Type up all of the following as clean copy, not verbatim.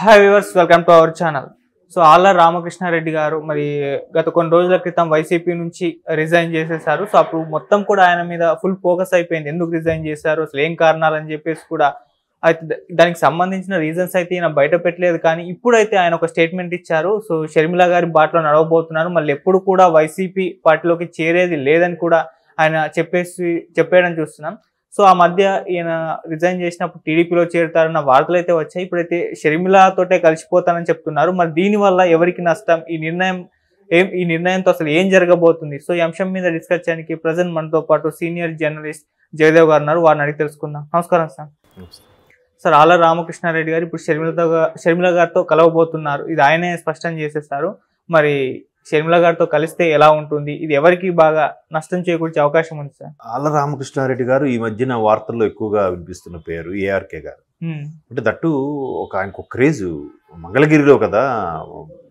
Hi viewers, welcome to our channel. So ఆళ్ళ రామకృష్ణారెడ్డి గారు మరి గత కొన్ని రోజుల క్రితం వైసీపీ నుంచి రిజైన్ చేసేసారు. సో అప్పుడు మొత్తం కూడా ఆయన మీద ఫుల్ ఫోకస్ అయిపోయింది. ఎందుకు రిజైన్ చేశారు, అసలు ఏం కారణాలు అని చెప్పేసి కూడా అయితే దానికి సంబంధించిన రీజన్స్ అయితే ఈయన బయట పెట్టలేదు. కానీ ఇప్పుడైతే ఆయన ఒక స్టేట్మెంట్ ఇచ్చారు. సో షర్మిల గారి బాటలో నడవబోతున్నారు, మళ్ళీ ఎప్పుడు కూడా వైసీపీ పార్టీలోకి చేరేది లేదని కూడా ఆయన చెప్పేయడం చూస్తున్నాం. సో ఆ మధ్య ఈయన రిజైన్ చేసినప్పుడు టీడీపీలో చేరుతారన్న వార్తలు అయితే వచ్చాయి. ఇప్పుడైతే షర్మిలతోటే కలిసిపోతానని చెప్తున్నారు. మరి దీనివల్ల ఎవరికి నష్టం, ఈ నిర్ణయంతో అసలు ఏం జరగబోతుంది? సో ఈ అంశం మీద డిస్కస్ చేయడానికి ప్రజెంట్ మనతో పాటు సీనియర్ జర్నలిస్ట్ జయదేవ్ గారు ఉన్నారు. వారిని అడిగి తెలుసుకుందాం. నమస్కారం సార్. సార్, ఆళ్ళ రామకృష్ణారెడ్డి గారు ఇప్పుడు షర్మిల గారితో కలవబోతున్నారు. ఇది ఆయనే స్పష్టం చేసేస్తారు. మరి షర్మిల గారితో కలిస్తే ఎలా ఉంటుంది, ఇది ఎవరికి బాగా నష్టం చేకూర్చే అవకాశం ఉంది సార్? ఆళ్ళ రామకృష్ణారెడ్డి గారు ఈ మధ్యన వార్తల్లో ఎక్కువగా వినిపిస్తున్న పేరు ఏఆర్కే గారు. అంటే దట్టు ఆయనకు క్రేజ్ మంగళగిరిలో కదా,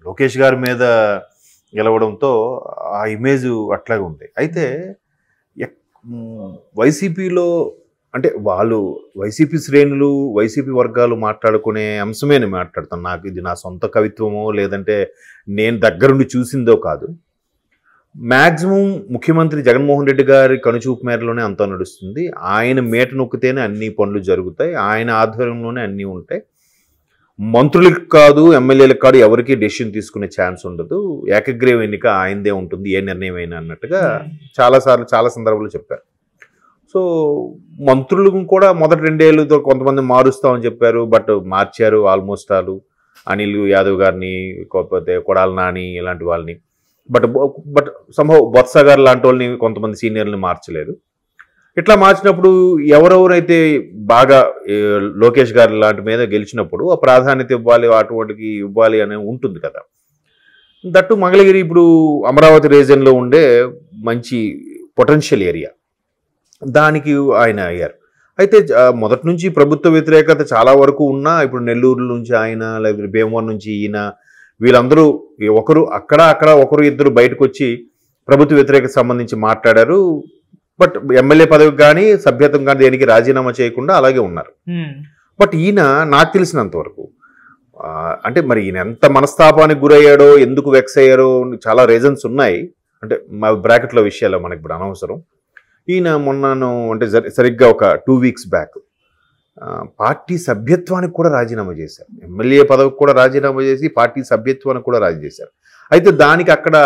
లోకేష్ గారి మీద గెలవడంతో ఆ ఇమేజ్ అట్లాగే ఉంది. అయితే వైసీపీలో అంటే వాళ్ళు వైసీపీ శ్రేణులు వైసీపీ వర్గాలు మాట్లాడుకునే అంశమే నేను మాట్లాడతాను. నాకు ఇది నా సొంత కవిత్వమో లేదంటే నేను దగ్గరుండి చూసిందో కాదు. మ్యాక్సిమం ముఖ్యమంత్రి జగన్మోహన్ రెడ్డి గారి కనుచూపు మేరలోనే అంతా నడుస్తుంది. ఆయన మేట నొక్కితేనే అన్ని పనులు జరుగుతాయి, ఆయన ఆధ్వర్యంలోనే అన్నీ ఉంటాయి. మంత్రులకు కాదు, ఎమ్మెల్యేలకు కాదు, ఎవరికి డెసిషన్ తీసుకునే ఛాన్స్ ఉండదు. ఏకగ్రీవ ఎన్నిక ఆయనదే ఉంటుంది, ఏ నిర్ణయం అయినా అన్నట్టుగా చాలా సందర్భాలు చెప్పారు. సో మంత్రులు కూడా మొదటి 2 ఏళ్ళతో కొంతమంది మారుస్తామని చెప్పారు, బట్ మార్చారు ఆల్మోస్ట్ ఆలు. అనిల్ యాదవ్ గారిని, కాకపోతే కొడాల నాని ఇలాంటి వాళ్ళని, బట్ సంభవ్ బొత్స గారు లాంటి వాళ్ళని కొంతమంది సీనియర్ని మార్చలేదు. ఇట్లా మార్చినప్పుడు ఎవరెవరైతే బాగా లోకేష్ గారి లాంటి మీద గెలిచినప్పుడు ఆ ప్రాధాన్యత ఇవ్వాలి, అటువంటికి ఇవ్వాలి అని ఉంటుంది కదా. దట్టు మంగళగిరి ఇప్పుడు అమరావతి రీజన్లో ఉండే మంచి పొటెన్షియల్ ఏరియా, దానికి ఆయన అయ్యారు. అయితే మొదటి నుంచి ప్రభుత్వ వ్యతిరేకత చాలా వరకు ఉన్నా, ఇప్పుడు నెల్లూరు నుంచి ఆయన, లేకపోతే భీమవరం నుంచి ఈయన, వీళ్ళందరూ ఒకరు అక్కడ ఒకరు ఇద్దరు బయటకు వచ్చి ప్రభుత్వ వ్యతిరేకత సంబంధించి మాట్లాడారు. బట్ ఎమ్మెల్యే పదవికి కానీ సభ్యత్వం కానీ దేనికి రాజీనామా చేయకుండా అలాగే ఉన్నారు. బట్ ఈయన నాకు తెలిసినంత వరకు అంటే మరి ఈయన ఎంత మనస్తాపానికి గురయ్యాడో, ఎందుకు వెక్స్ అయ్యారో చాలా రీజన్స్ ఉన్నాయి. అంటే మా బ్రాకెట్లో విషయాలు మనకి ఇప్పుడు అనవసరం. ఈయన మొన్నను అంటే సరిగ్గా ఒక 2 వీక్స్ బ్యాక్ పార్టీ సభ్యత్వానికి కూడా రాజీనామా చేశారు. ఎమ్మెల్యే పదవికి కూడా రాజీనామా చేసి పార్టీ సభ్యత్వానికి కూడా రాజీ చేశారు. అయితే దానికి అక్కడ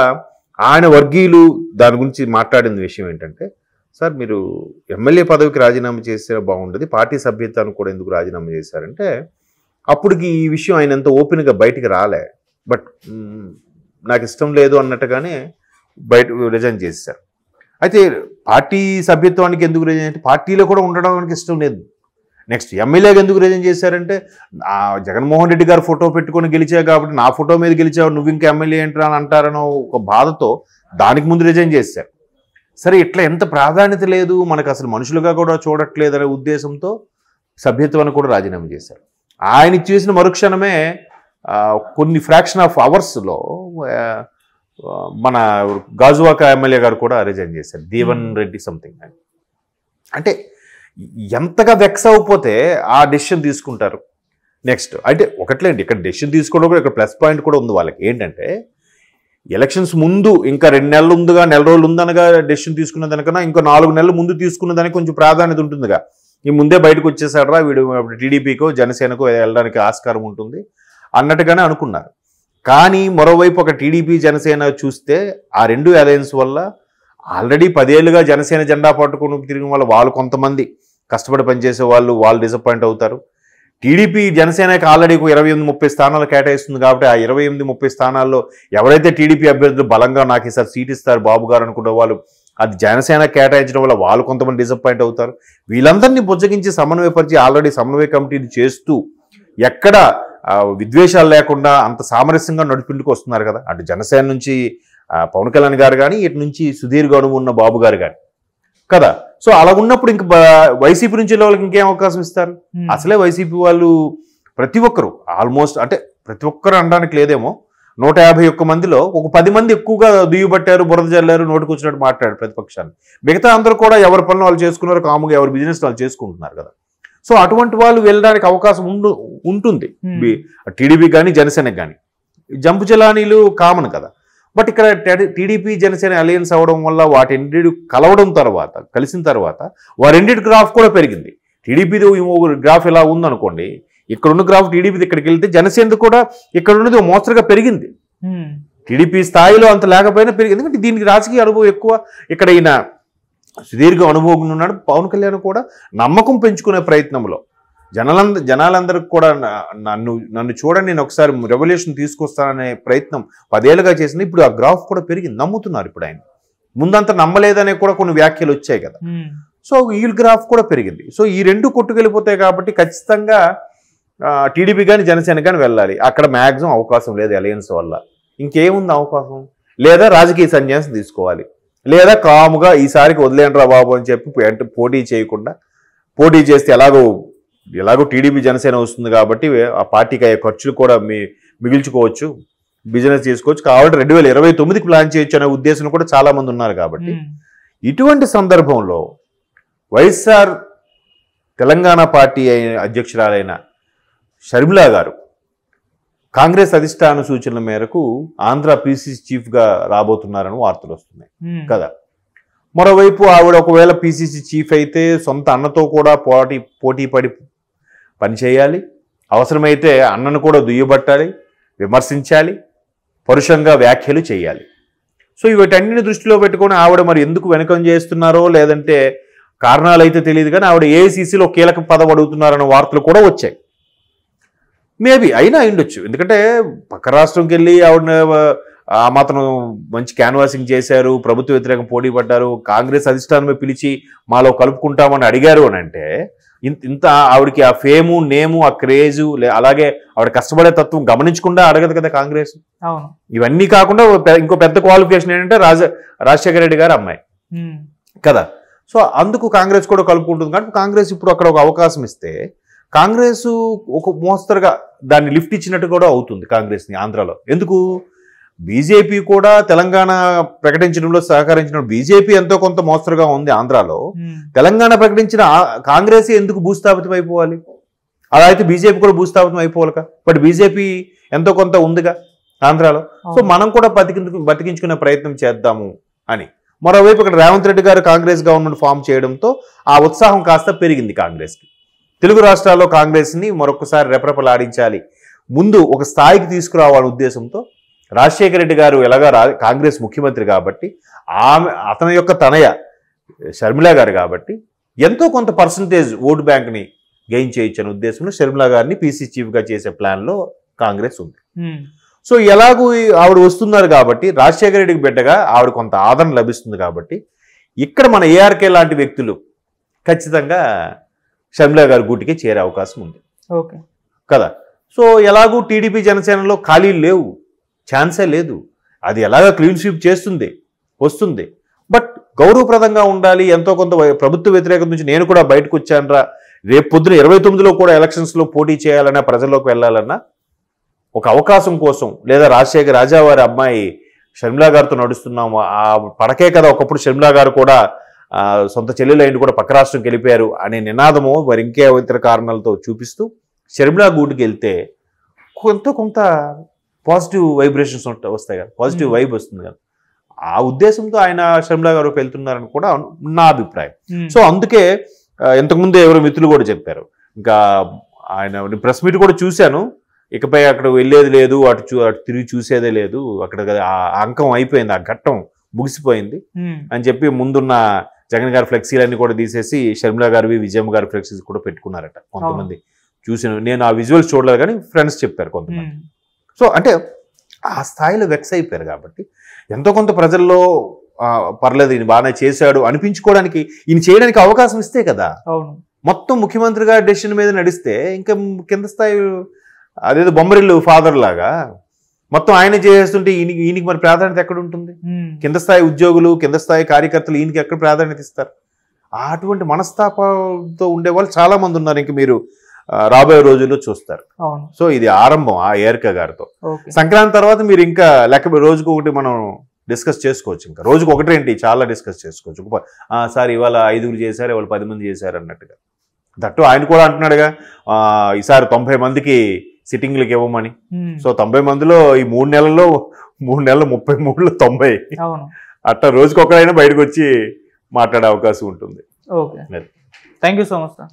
ఆయన వర్గీయులు దాని గురించి మాట్లాడిన విషయం ఏంటంటే, సార్ మీరు ఎమ్మెల్యే పదవికి రాజీనామా చేస్తే బాగుండదు, పార్టీ సభ్యత్వానికి కూడా ఎందుకు రాజీనామా చేశారంటే, అప్పటికి ఈ విషయం ఆయన ఎంత ఓపెన్గా బయటికి రాలే. బట్ నాకు ఇష్టం లేదు అన్నట్టుగానే బయట రిజైన్ చేశారు. అయితే పార్టీ సభ్యత్వానికి ఎందుకు రిజైన్ అంటే, పార్టీలో కూడా ఉండడానికి ఇష్టం లేదు. నెక్స్ట్ ఎమ్మెల్యేగా ఎందుకు రిజైన్ చేశారంటే, జగన్మోహన్ రెడ్డి గారు ఫోటో పెట్టుకొని గెలిచావు కాబట్టి నా ఫోటో మీద గెలిచావు, నువ్వు ఇంకా ఎమ్మెల్యే ఏంట్రా అని అంటారనో ఒక బాధతో దానికి ముందు రిజైన్ చేశారు. సరే, ఇట్లా ఎంత ప్రాధాన్యత లేదు మనకు, అసలు మనుషులుగా కూడా చూడట్లేదు అనే ఉద్దేశంతో సభ్యత్వాన్ని కూడా రాజీనామా చేశారు. ఆయన చేసిన మరుక్షణమే కొన్ని ఫ్రాక్షన్ ఆఫ్ అవర్స్లో మన గాజువాక ఎమ్మెల్యే గారు కూడా రిజైన్ చేశారు, దీవన్ రెడ్డి సంథింగ్ అని. అంటే ఎంతగా వెక్స్ అవ్వకపోతే ఆ డెసిషన్ తీసుకుంటారు. నెక్స్ట్ అంటే ఒకట్లేండి, ఇక్కడ డెసిషన్ తీసుకోవడం కూడా ఇక్కడ ప్లస్ పాయింట్ కూడా ఉంది వాళ్ళకి. ఏంటంటే ఎలక్షన్స్ ముందు ఇంకా 2 నెలలు ఉందిగా, 1 నెల రోజులు ఉందనగా డెసిషన్ తీసుకున్న దానికన్నా ఇంకో 4 నెలలు ముందు తీసుకున్న దానికి కొంచెం ప్రాధాన్యత ఉంటుందిగా. ఈ ముందే బయటకు వచ్చేసాడరా వీడు, టీడీపీకో జనసేనకో వెళ్ళడానికి ఆస్కారం ఉంటుంది అన్నట్టుగానే అనుకున్నారు. కానీ మరోవైపు ఒక టీడీపీ జనసేన చూస్తే ఆ 2 అలయన్స్ వల్ల ఆల్రెడీ 10 ఏళ్ళుగా జనసేన జెండా పట్టుకుని తిరిగిన వల్ల వాళ్ళు కొంతమంది కష్టపడి పనిచేసే వాళ్ళు డిసప్పాయింట్ అవుతారు. టీడీపీ జనసేనకి ఆల్రెడీ 28-30 స్థానాలు కేటాయిస్తుంది కాబట్టి ఆ 28-30 స్థానాల్లో ఎవరైతే టీడీపీ అభ్యర్థులు బలంగా నాకు ఈసారి సీట్ ఇస్తారు బాబు గారు అనుకునే వాళ్ళు అది జనసేన కేటాయించడం వల్ల వాళ్ళు కొంతమంది డిసప్పాయింట్ అవుతారు. వీళ్ళందరినీ బుజ్జగించి సమన్వయపరిచి ఆల్రెడీ సమన్వయ కమిటీని చేస్తూ ఎక్కడ విద్వేషాలు లేకుండా అంత సామరస్యంగా నడిపిండుకు వస్తున్నారు కదా. అటు జనసేన నుంచి పవన్ కళ్యాణ్ గారు కానీ, ఇటు నుంచి సుధీర్ఘ అనుభవం ఉన్న బాబు గారు కానీ కదా. సో అలా ఉన్నప్పుడు ఇంక వైసీపీ నుంచి వాళ్ళకి ఇంకేం అవకాశం ఇస్తారు? అసలే వైసీపీ వాళ్ళు ప్రతి ఒక్కరు ఆల్మోస్ట్, అంటే ప్రతి ఒక్కరు అనడానికి లేదేమో, 151 మందిలో ఒక 10 మంది ఎక్కువగా దుయ్యబట్టారు, బురద జల్లారు, నోటికి వచ్చినట్టు మాట్లాడారు ప్రతిపక్షాన్ని. మిగతా అందరూ కూడా ఎవరి పనులు వాళ్ళు చేసుకున్నారు, కాముగా ఎవరి బిజినెస్ వాళ్ళు చేసుకుంటున్నారు కదా. సో అటువంటి వాళ్ళు వెళ్ళడానికి అవకాశం ఉంటుంది టీడీపీ కానీ జనసేనకి కానీ. జంపు జలానీలు కామన్ కదా. బట్ ఇక్కడ టీడీపీ జనసేన అలయన్స్ అవ్వడం వల్ల వాటి కలవడం తర్వాత కలిసిన తర్వాత వారెండిటి గ్రాఫ్ కూడా పెరిగింది. టీడీపీది గ్రాఫ్ ఎలా ఉందనుకోండి, ఇక్కడున్న గ్రాఫ్ టీడీపీది ఇక్కడికి వెళ్తే జనసేనది కూడా ఇక్కడ ఉన్నది మోస్తరుగా పెరిగింది. టీడీపీ స్థాయిలో అంత లేకపోయినా పెరిగింది. ఎందుకంటే దీనికి రాజకీయ అనుభవం ఎక్కువ. ఇక్కడ ఈయన సుదీర్ఘ అనుభవం ఉన్నాడు. పవన్ కళ్యాణ్ కూడా నమ్మకం పెంచుకునే ప్రయత్నంలో జనాలందరికి కూడా నన్ను చూడండి, నేను ఒకసారి రెవల్యూషన్ తీసుకొస్తాననే ప్రయత్నం 10 ఏళ్ళుగా చేసింది. ఇప్పుడు ఆ గ్రాఫ్ కూడా పెరిగింది, నమ్ముతున్నారు ఇప్పుడు ఆయన. ముందంతా నమ్మలేదనే కూడా కొన్ని వ్యాఖ్యలు వచ్చాయి కదా. సో ఈ గ్రాఫ్ కూడా పెరిగింది. సో ఈ రెండు కొట్టుకెళ్ళిపోతాయి కాబట్టి ఖచ్చితంగా టీడీపీ కానీ జనసేన కానీ వెళ్ళాలి. అక్కడ మ్యాక్సిమం అవకాశం లేదు అలయన్స్ వల్ల. ఇంకేముంది అవకాశం? లేదా రాజకీయ సన్యాసం తీసుకోవాలి, లేదా కాముగా ఈసారికి వదిలేండ్రా బాబు అని చెప్పి పోటీ చేయకుండా, పోటీ చేస్తే ఎలాగో టీడీపీ జనసేన వస్తుంది కాబట్టి ఆ పార్టీకి అయ్యే ఖర్చులు కూడా మిగిల్చుకోవచ్చు, బిజినెస్ చేసుకోవచ్చు, కాబట్టి 2029కి ప్లాన్ చేయొచ్చు అనే ఉద్దేశం కూడా చాలా మంది ఉన్నారు. కాబట్టి ఇటువంటి సందర్భంలో వైఎస్ఆర్ తెలంగాణ పార్టీ అధ్యక్షురాలైన షర్మిలా గారు కాంగ్రెస్ అధిష్టాన సూచనల మేరకు ఆంధ్ర పిసిసి చీఫ్గా రాబోతున్నారని వార్తలు వస్తున్నాయి కదా. మరోవైపు ఆవిడ ఒకవేళ పిసిసి చీఫ్ అయితే సొంత అన్నతో కూడా పోటీ పడి పనిచేయాలి. అవసరమైతే అన్నను కూడా దుయ్యబట్టాలి, విమర్శించాలి, పరుషంగా వ్యాఖ్యలు చేయాలి. సో వీటన్నిటిని దృష్టిలో పెట్టుకొని ఆవిడ మరి ఎందుకు వెనకం చేస్తున్నారో లేదంటే కారణాలు అయితే తెలియదు, కానీ ఆవిడ ఏఐసిసిలో కీలక పదవి అడుగుతున్నారన్న వార్తలు కూడా వచ్చాయి. మేబీ అయినా అయిండొచ్చు. ఎందుకంటే పక్క రాష్ట్రంకి వెళ్ళి ఆవిడ ఆ మాత్రం మంచి క్యాన్వాసింగ్ చేశారు, ప్రభుత్వ వ్యతిరేకం పోటీ పడ్డారు, కాంగ్రెస్ అధిష్టానమే పిలిచి మాలో కలుపుకుంటామని అడిగారు అని అంటే ఇంత ఆవిడకి ఆ ఫేము, నేము, ఆ క్రేజు, అలాగే ఆవిడ కష్టపడే తత్వం గమనించకుండా అడగదు కదా కాంగ్రెస్. ఇవన్నీ కాకుండా ఇంకో పెద్ద క్వాలిఫికేషన్ ఏంటంటే రాజశేఖర రెడ్డి గారు అమ్మాయి కదా. సో అందుకు కాంగ్రెస్ కూడా కలుపుకుంటుంది. కానీ కాంగ్రెస్ ఇప్పుడు అక్కడ ఒక అవకాశం ఇస్తే కాంగ్రెస్ ఒక మోస్తరుగా దాన్ని లిఫ్ట్ ఇచ్చినట్టు కూడా అవుతుంది కాంగ్రెస్ని ఆంధ్రాలో. ఎందుకు? బీజేపీ కూడా తెలంగాణ ప్రకటించడంలో సహకరించిన బీజేపీ ఎంతో కొంత మోస్తరుగా ఉంది ఆంధ్రాలో. తెలంగాణ ప్రకటించిన కాంగ్రెస్ ఎందుకు భూస్థాపితం అయిపోవాలి? అలా అయితే బీజేపీ కూడా భూస్థాపితం అయిపోవాలి కదా. బట్ బీజేపీ ఎంతో కొంత ఉందిగా ఆంధ్రాలో. సో మనం కూడా బతికించుకునే ప్రయత్నం చేద్దాము అని. మరోవైపు ఇక్కడ రేవంత్ రెడ్డి గారు కాంగ్రెస్ గవర్నమెంట్ ఫామ్ చేయడంతో ఆ ఉత్సాహం కాస్త పెరిగింది కాంగ్రెస్కి. తెలుగు రాష్ట్రాల్లో కాంగ్రెస్ని మరొకసారి రెపరెపలాడించాలి, ముందు ఒక స్థాయికి తీసుకురావాలనే ఉద్దేశంతో రాజశేఖర రెడ్డి గారు ఎలాగా కాంగ్రెస్ ముఖ్యమంత్రి కాబట్టి అతని యొక్క తనయ షర్మిలా గారు కాబట్టి ఎంతో కొంత పర్సంటేజ్ ఓటు బ్యాంక్ని గెయిన్ చేయొచ్చు అనే ఉద్దేశంలో షర్మిలా గారిని పీసీ చీఫ్గా చేసే ప్లాన్లో కాంగ్రెస్ ఉంది. సో ఎలాగూ ఆవిడ వస్తున్నారు కాబట్టి రాజశేఖర రెడ్డికి బిడ్డగా ఆవిడ కొంత ఆదరణ లభిస్తుంది కాబట్టి ఇక్కడ మన ఏఆర్కే లాంటి వ్యక్తులు ఖచ్చితంగా షర్మిలా గారి గూటికి చేరే అవకాశం ఉంది కదా. సో ఎలాగూ టీడీపీ జనసేనలో ఖాళీలు లేవు, ఛాన్సే లేదు. అది ఎలాగ క్లీన్ స్వీప్ చేస్తుంది, వస్తుంది. బట్ గౌరవప్రదంగా ఉండాలి. ఎంతో కొంత ప్రభుత్వ వ్యతిరేకత నుంచి నేను కూడా బయటకు వచ్చానరా, రేపు పొద్దున 29లో కూడా ఎలక్షన్స్లో పోటీ చేయాలన్నా, ప్రజల్లోకి వెళ్ళాలన్నా ఒక అవకాశం కోసం, లేదా రాజావారి అమ్మాయి షర్మిలా గారితో నడుస్తున్నాము, ఆ పడకే కదా ఒకప్పుడు షర్మిలా గారు కూడా సొంత చెల్లెలైండి కూడా పక్క రాష్ట్రంకి వెళ్ళిపోయారు అనే నినాదము మరి ఇంకే ఇతర కారణాలతో చూపిస్తూ షర్మిలా గూటికి వెళ్తే కొంత పాజిటివ్ వైబ్రేషన్స్ వస్తాయి కదా, పాజిటివ్ వైబ్ వస్తుంది కదా. ఆ ఉద్దేశంతో ఆయన షర్మిలా గారు వెళ్తున్నారని కూడా నా అభిప్రాయం. సో అందుకే ఇంతకుముందు ఎవరో మిత్రులు కూడా చెప్పారు, ఇంకా ఆయన ప్రెస్ మీట్ కూడా చూశాను, ఇకపై అక్కడ వెళ్ళేది లేదు, అటు తిరిగి చూసేదే లేదు, అక్కడ ఆ అంకం అయిపోయింది, ఆ ఘట్టం ముగిసిపోయింది అని చెప్పి ముందున్న జగన్ గారి ఫ్లెక్సీలన్నీ కూడా తీసేసి షర్మిలా గారివి, విజయమ్మ గారి ఫ్లెక్సీస్ కూడా పెట్టుకున్నారట కొంతమంది. చూసిన నేను ఆ విజువల్స్ చూడలేదు కానీ ఫ్రెండ్స్ చెప్పారు కొంతమంది. సో అంటే ఆ స్థాయిలో వెక్స్ అయిపోయారు కాబట్టి ఎంతో కొంత ప్రజల్లో పర్లేదు ఈయన బాగానే చేశాడు అనిపించుకోవడానికి, ఈయన చేయడానికి అవకాశం ఇస్తే కదా. మొత్తం ముఖ్యమంత్రిగా డెసిషన్ మీద నడిస్తే ఇంకా కింద స్థాయి అదేదో బొమ్మరిల్లు ఫాదర్ లాగా మొత్తం ఆయన చేస్తుంటే ఈయనకి మరి ప్రాధాన్యత ఎక్కడ ఉంటుంది? కింద స్థాయి ఉద్యోగులు, కింద స్థాయి కార్యకర్తలు ఈయనకి ఎక్కడ ప్రాధాన్యత ఇస్తారు? అటువంటి మనస్తాపంతో ఉండేవాళ్ళు చాలా మంది ఉన్నారు. ఇంక మీరు రాబోయే రోజుల్లో చూస్తారు. సో ఇది ఆరంభం ఆ ఏఆర్కే గారితో. సంక్రాంతి తర్వాత మీరు ఇంకా రోజుకు ఒకటి మనం డిస్కస్ చేసుకోవచ్చు. ఇంకా రోజుకు ఒకటేంటి చాలా డిస్కస్ చేసుకోవచ్చు. సార్ ఇవాళ 5 చేశారు, ఇవాళ 10 మంది చేశారు అన్నట్టుగా. దట్టు ఆయన కూడా అంటున్నాడుగా ఈసారి 90 మందికి సిట్టింగ్లకి ఇవ్వమని. సో 90 మందిలో ఈ 3 నెలల్లో 3 నెలలు 33లో 90 అట్లా రోజుకొకరైనా బయటకు వచ్చి మాట్లాడే అవకాశం ఉంటుంది. Okay, thank you so much sir.